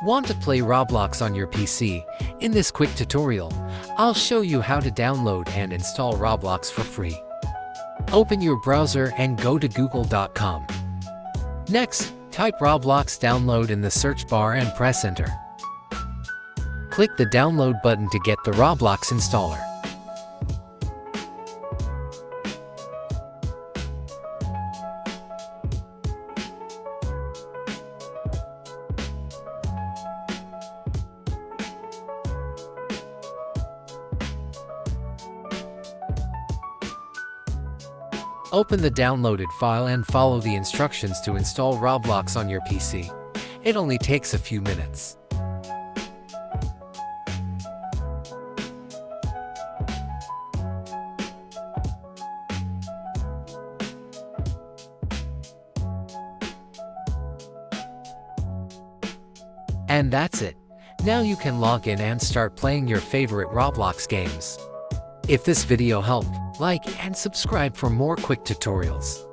Want to play Roblox on your PC? In this quick tutorial, I'll show you how to download and install Roblox for free. Open your browser and go to google.com. Next, type Roblox download in the search bar and press enter. Click the download button to get the Roblox installer. Open the downloaded file and follow the instructions to install Roblox on your PC. It only takes a few minutes. And that's it. Now you can log in and start playing your favorite Roblox games. If this video helped, like and subscribe for more quick tutorials.